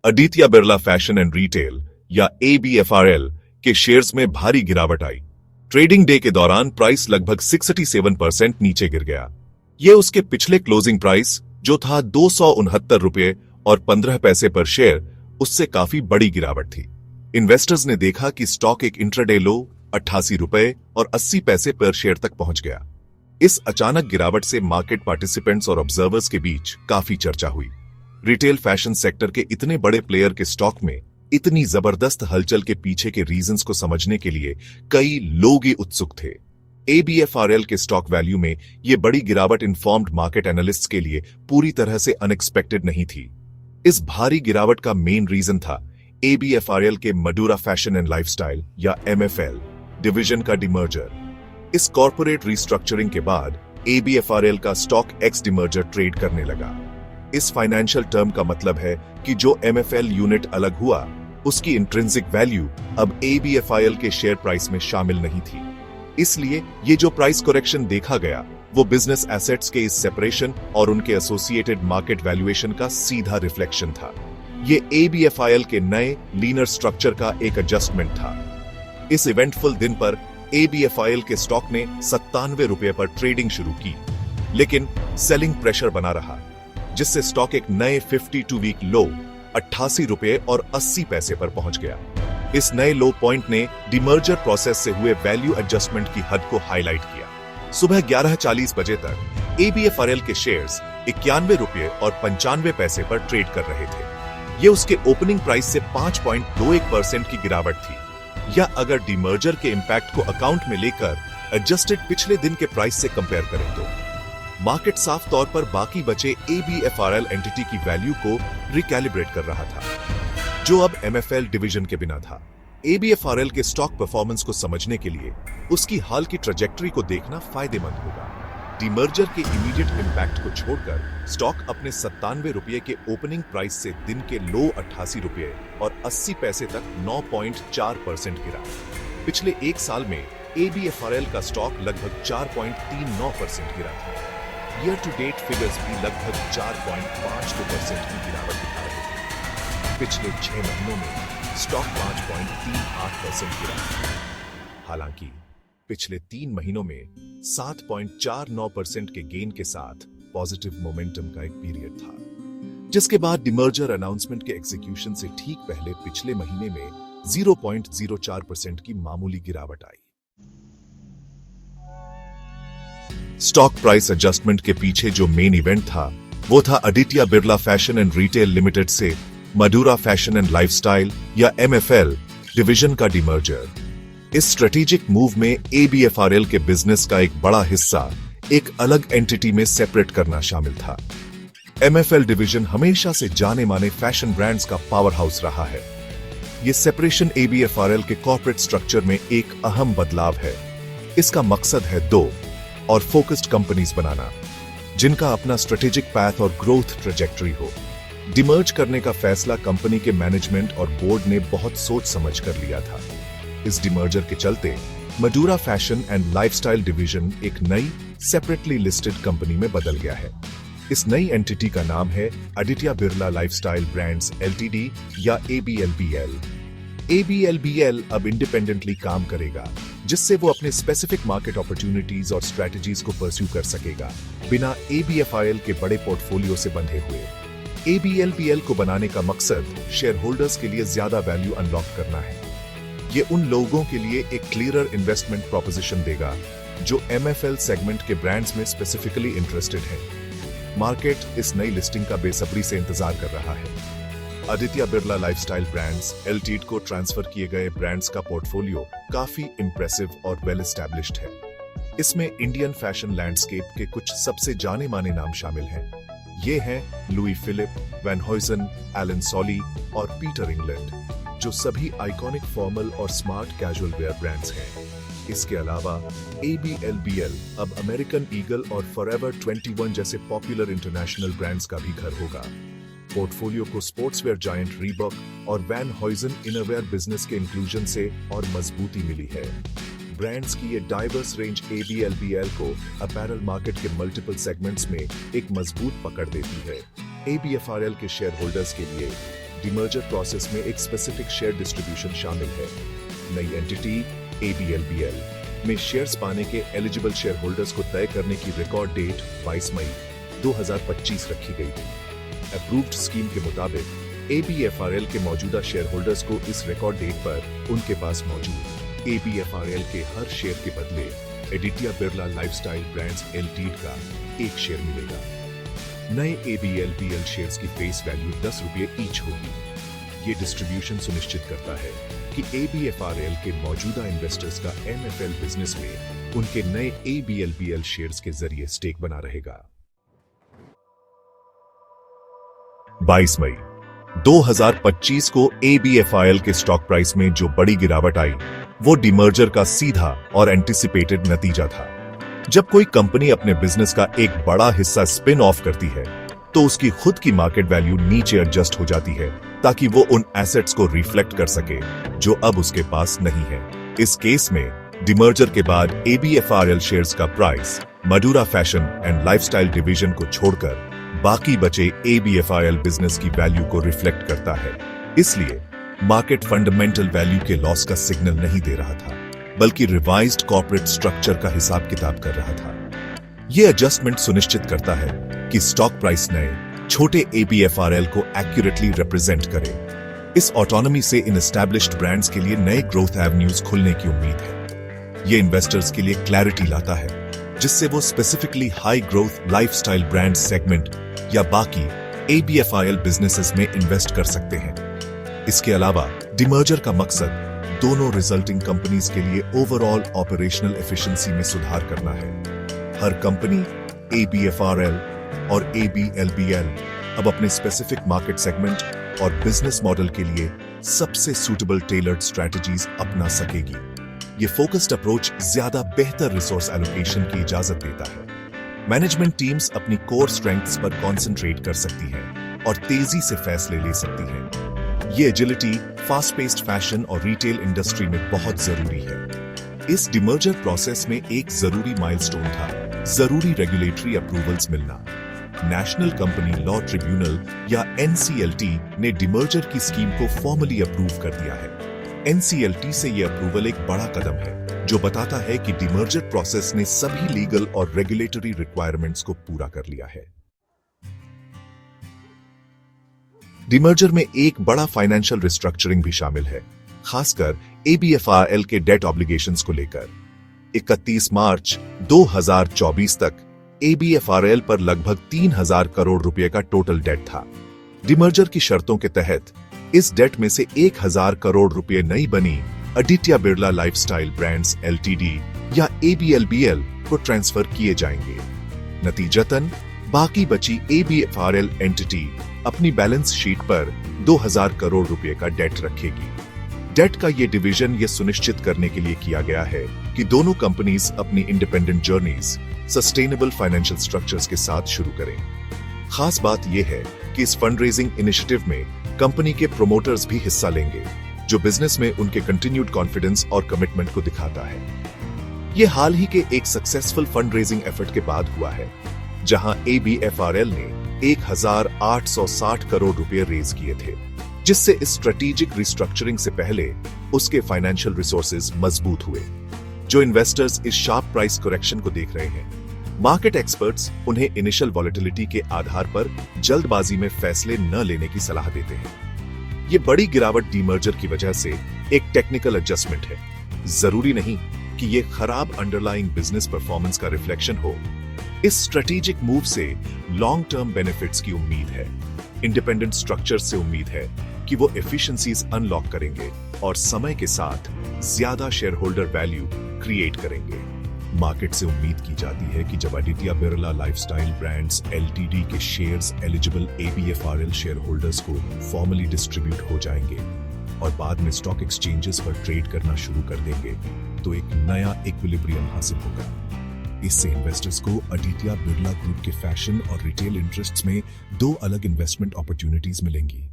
Aditya Birla fashion and retail या ABFRL के shares में भारी गिरावट आई। ट्रेडिंग डे के दौरान प्राइस लगभग 67% नीचे गिर गया। यह उसके पिछले क्लोजिंग प्राइस जो था 269 रुपये और 15 पैसे पर शेयर, उससे काफी बड़ी गिरावट थी। इन्वेस्टर्स ने देखा कि स्टॉक एक इंट्राडे लो 88 रुपये और 80 पैसे पर शेयर तक पहुंच गया। इस अचानक गिरावट से मार्केट पार्टिसिपेंट्स और ऑब्जर्वर्स के बीच काफी चर्चा हुई। रिटेल फैशन सेक्टर के इतने बड़े प्लेयर के स्टॉक में इतनी जबरदस्त हलचल के पीछे के रीजंस को समझने के लिए कई लोग ही उत्सुक थे। ABFRL के स्टॉक वैल्यू में यह बड़ी गिरावट इन्फॉर्म्ड मार्केट एनालिस्ट्स के लिए पूरी तरह से अनएक्सपेक्टेड नहीं थी। इस भारी गिरावट का मेन रीजन था ABFRL के मडूरा फैशन एंड लाइफस्टाइल या MFL डिवीजन का डिमर्जर। इस कॉर्पोरेट रिस्ट्रक्चरिंग के बाद ABFRL का स्टॉक एक्स डिमर्जर ट्रेड करने लगा। इस फाइनेंशियल टर्म का मतलब है कि जो MFL यूनिट अलग हुआ, उसकी इंट्रिंसिक वैल्यू अब ABFRL के शेयर प्राइस में शामिल नहीं थी। इसलिए ये जो प्राइस करेक्शन देखा गया, वो बिजनेस एसेट्स के इस सेपरेशन और उनके एसोसिएटेड मार्केट वैल्यूएशन का सीधा रिफ्लेक्शन था। ये ABFRL के नए लीनर स्ट्रक्चर का एक एडजस्टमेंट था। इस इवेंटफुल दिन पर ABFRL के स्टॉक ने 97 रुपये पर ट्रेडिंग शुरू की, लेकिन सेलिंग प्रेशर बना रहा, जिससे स्टॉक एक नए 52 वीक लो 88 रुपये और 80 पैसे पर पहुंच गया। इस नए लो पॉइंट ने डिमर्जर प्रोसेस से हुए वैल्यू एडजस्टमेंट की हद को हाईलाइट किया। सुबह 11:40 बजे तक ABFRL के शेयर्स 91 रुपये और 95 पैसे पर ट्रेड कर रहे थे। यह उसके ओपनिंग प्राइस से 5.21% की गिरावट थी, या अगर डिमर्जर के इंपैक्ट को अकाउंट में लेकर एडजस्टेड पिछले दिन के प्राइस से कंपेयर करें तो मार्केट साफ तौर पर बाकी बचे ABFRL एंटिटी की वैल्यू को रिकैलिब्रेट कर रहा था, जो अब MFL डिवीजन के बिना था। ABFRL के स्टॉक परफॉर्मेंस को समझने के लिए उसकी हाल की ट्रैजेक्टरी को देखना फायदेमंद होगा। डिमर्जर के इमीडिएट इंपैक्ट को छोड़कर स्टॉक अपने 97 रुपये के ओपनिंग प्राइस से दिन के लो 88 रुपये और 80 पैसे तक 9.4% गिरा। पिछले एक साल में ABFRL का स्टॉक लगभग 4.39% गिरा था। ईयर टू डेट फिगर्स भी लगभग 4.52% की गिरावट दिखा रहे थे। पिछले 6 महीनों में स्टॉक 5.38% गिरा। हालांकि पिछले 3 महीनों में 7.49% के गेन के साथ पॉजिटिव मोमेंटम का एक पीरियड था, जिसके बाद डिमर्जर अनाउंसमेंट के एग्जीक्यूशन से ठीक पहले पिछले महीने में 0.04% की मामूली गिरावट आई। स्टॉक प्राइस एडजस्टमेंट के पीछे जो मेन इवेंट था, वो था Aditya Birla fashion and retail limited से मडूरा फैशन एंड लाइफस्टाइल या MFL डिवीजन का डिमर्जर। इस स्ट्रेटेजिक मूव में ABFRL के बिजनेस का एक बड़ा हिस्सा एक अलग एंटिटी में सेपरेट करना शामिल था। MFL डिवीजन हमेशा से जाने माने फैशन ब्रांड्स का पावर हाउस रहा है। यह सेपरेशन ABFRL के कॉर्पोरेट स्ट्रक्चर में एक अहम बदलाव है। इसका मकसद है 2 और फोकस्ड कंपनीज बनाना, जिनका अपना स्ट्रेटेजिक पैथ और ग्रोथ ट्रेजेक्टरी हो। डिमर्ज करने का फैसला कंपनी के मैनेजमेंट और बोर्ड ने बहुत सोच समझ कर लिया था। इस डिमर्जर के चलते मडूरा फैशन एंड लाइफस्टाइल डिवीजन एक नई सेपरेटली लिस्टेड कंपनी में बदल गया है। इस नई एंटिटी का नाम है Aditya Birla lifestyle brands LTD या ABLBL। ABLBL अब इंडिपेंडेंटली काम करेगा, जिससे वो अपने स्पेसिफिक मार्केट अपॉर्चुनिटीज और स्ट्रेटजीज को परस्यू कर सकेगा, बिना ABFRL के बड़े पोर्टफोलियो से बंधे हुए। ABLBL को बनाने का मकसद शेयर होल्डर्स के लिए ज्यादा वैल्यू अनलॉक करना है। ये उन लोगों के लिए एक क्लियरर इन्वेस्टमेंट प्रोपोजिशन देगा जो MFL सेगमेंट के ब्रांड्स में स्पेसिफिकली इंटरेस्टेड है। मार्केट इस नई लिस्टिंग का बेसब्री से इंतजार कर रहा है। Aditya Birla lifestyle brands LTD को ट्रांसफर किए गए ब्रांड्स का पोर्टफोलियो काफी इंप्रेसिव और वेल एस्टैब्लिश्ड है। इसमें इंडियन फैशन लैंडस्केप के कुछ सबसे जाने माने नाम शामिल हैं। ये हैं लुई फिलिप, वैन हॉइजन, एलन सॉली और पीटर इंग्लैंड, जो सभी आइकॉनिक फॉर्मल और स्मार्ट कैजुअल वेयर ब्रांड्स हैं। इसके अलावा ABLBL अब अमेरिकन ईगल और फॉरएवर 21 जैसे पॉपुलर इंटरनेशनल ब्रांड्स का भी घर होगा। पोर्टफोलियो को स्पोर्ट्सवेयर जायंट रीबॉक और वैन हॉइजन इनरवेयर बिजनेस के इंक्लूजन से और मजबूती मिली है। ब्रांड्स की ये डाइवर्स रेंज ABLBL को अपैरल मार्केट के मल्टीपल सेगमेंट्स में एक मजबूत पकड़ देती है। ABFRL के शेयर होल्डर्स के लिए डिमर्जर प्रोसेस में एक स्पेसिफिक शेयर डिस्ट्रीब्यूशन शामिल है। नई एंटिटी ABLBL में शेयर्स पाने के एलिजिबल शेयर होल्डर्स को तय करने की रिकॉर्ड डेट 22 मई 2025 रखी गई थी। अप्रूव्ड स्कीम के मुताबिक ABFRL के मौजूदा शेयर होल्डर्स को इस रिकॉर्ड डेट पर उनके पास मौजूद ABFRL के हर शेयर के बदले एडिटिया बिरला लाइफस्टाइल ब्रांड्स लिमिटेड का एक शेयर मिलेगा। नए ABLBL शेयर्स की फेस वैल्यू 10 रुपये ईच होगी। ये डिस्ट्रीब्यूशन सुनिश्चित करता है कि ABFRL के मौजूदा इन्वेस्टर्स का MFL बिजनेस में उनके नए ABLBL शेयर्स के जरिए स्टेक बना रहेगा। 22 मई 2025 को ABFRL के स्टॉक प्राइस में जो बड़ी गिरावट आई वो डिमर्जर का सीधा और एंटिसिपेटेड नतीजा था। जब कोई कंपनी अपने बिजनेस का एक बड़ा हिस्सा स्पिन ऑफ करती है तो उसकी खुद की मार्केट वैल्यू नीचे एडजस्ट हो जाती है ताकि वो उन एसेट्स को रिफ्लेक्ट कर सके जो अब उसके पास नहीं है। इस केस में डिमर्जर के बाद ABFRL शेयर्स का price Madura fashion and lifestyle division को छोड़कर बाकी बचे ABFRL बिजनेस की वैल्यू को रिफ्लेक्ट करता है। इसलिए मार्केट फंडामेंटल वैल्यू के लॉस का सिग्नल नहीं दे रहा था, बल्कि रिवाइज्ड कॉर्पोरेट स्ट्रक्चर का हिसाब किताब कर रहा था। यह एडजस्टमेंट सुनिश्चित करता है कि स्टॉक प्राइस नए छोटे ABFRL को एक्यूरेटली रिप्रेजेंट करे। इस ऑटोनॉमी से इन एस्टैब्लिश्ड ब्रांड्स के लिए नए ग्रोथ एवेन्यूज खुलने की उम्मीद है। ये इन्वेस्टर्स के लिए क्लैरिटी लाता है, जिससे वो specifically high growth lifestyle brand segment या बाकी ABFRL बिजनेसेस में इन्वेस्ट कर सकते हैं। इसके अलावा डिमर्जर का मकसद दोनों रिजल्टिंग कंपनीज के लिए ओवरऑल ऑपरेशनल एफिशिएंसी में सुधार करना है। हर कंपनी ABFRL और ABLBL अब अपने स्पेसिफिक मार्केट सेगमेंट और बिजनेस मॉडल के लिए सबसे सूटेबल टेलर्ड स्ट्रेटजीज अपना सकेगी। ये फोकस्ड अप्रोच ज्यादा बेहतर रिसोर्स एलोकेशन की इजाजत देता है। मैनेजमेंट टीम्स अपनी कोर स्ट्रेंथ्स पर कंसंट्रेट कर सकती हैं और तेजी से फैसले ले सकती हैं। ये एजिलिटी फास्ट पेस्ड फैशन और रिटेल इंडस्ट्री में बहुत जरूरी है। इस डिमर्जर प्रोसेस में एक जरूरी माइलस्टोन था जरूरी रेगुलेटरी अप्रूवल्स मिलना। नेशनल कंपनी लॉ ट्रिब्यूनल या NCLT ने डिमर्जर की स्कीम को फॉर्मली अप्रूव कर दिया है। NCLT से यह अप्रूवल एक बड़ा कदम है जो बताता है कि डिमर्जर प्रोसेस ने सभी लीगल और रेगुलेटरी रिक्वायरमेंट्स को पूरा कर लिया है। डिमर्जर में एक बड़ा फाइनेंशियल रिस्ट्रक्चरिंग भी शामिल है, खासकर ABFRL के डेट ऑब्लिगेशंस को लेकर। 31 मार्च 2024 तक ABFRL पर लगभग 3000 करोड़ रुपए का टोटल डेट था। डिमर्जर की शर्तों के तहत इस डेट में से 1000 करोड़ रुपए नई बनी एडिटिया बिरला लाइफस्टाइल ब्रांड्स LTD या ABLBL को ट्रांसफर किए जाएंगे। नतीजतन बाकी बची ABFRL एंटिटी अपनी बैलेंस शीट पर 2000 करोड़ रुपए का डेट रखेगी। डेट का ये डिवीजन ये सुनिश्चित करने के लिए किया गया है कि दोनों कंपनीज अपनी independent journeys sustainable financial structures के साथ शुरू करें। खास बात यह है कि इस फंड रेजिंग इनिशिएटिव में कंपनी के प्रोमोटर्स भी हिस्सा लेंगे, जो बिजनेस में उनके कंटिन्यूड कॉन्फिडेंस और कमिटमेंट को दिखाता है। यह हाल ही के एक सक्सेसफुल फंड रेजिंग एफर्ट के बाद हुआ है, जहां ABFRL ने 1860 करोड़ रुपए रेज किए थे, जिससे इस स्ट्रेटेजिक रिस्ट्रक्चरिंग से पहले उसके फाइनेंशियल रिसोर्सेज मजबूत हुए। जो इन्वेस्टर्स इस शार्प प्राइस करेक्शन को देख रहे हैं, मार्केट एक्सपर्ट्स उन्हें इनिशियल वॉलेटिलिटी के आधार पर जल्दबाजी में फैसले न लेने की सलाह देते हैं। ये बड़ी गिरावट डीमर्जर की वजह से एक टेक्निकल एडजस्टमेंट है। जरूरी नहीं कि ये खराब अंडरलाइंग बिजनेस परफॉर्मेंस का रिफ्लेक्शन हो। इस स्ट्रेटेजिक मूव से लॉन्ग टर्म बेनिफिट्स की उम्मीद है। इंडिपेंडेंट स्ट्रक्चर से उम्मीद है कि वो एफिशिएंसीज अनलॉक करेंगे और समय के साथ ज्यादा शेयर होल्डर वैल्यू क्रिएट करेंगे। मार्केट से उम्मीद की जाती है कि जब एडिटिया बिरला लाइफस्टाइल ब्रांड्स LTD के shares eligible ABFRL share holders को फॉर्मली डिस्ट्रीब्यूट हो जाएंगे और बाद में स्टॉक एक्सचेंजेस पर ट्रेड करना शुरू कर देंगे, तो एक नया इक्विलिब्रियम हासिल होगा। इससे इन्वेस्टर्स को एडिटिया बिरला ग्रुप के फैशन और रिटेल इंटरेस्ट्स में 2 अलग इन्वेस्टमेंट अपॉर्चुनिटीज मिलेंगी।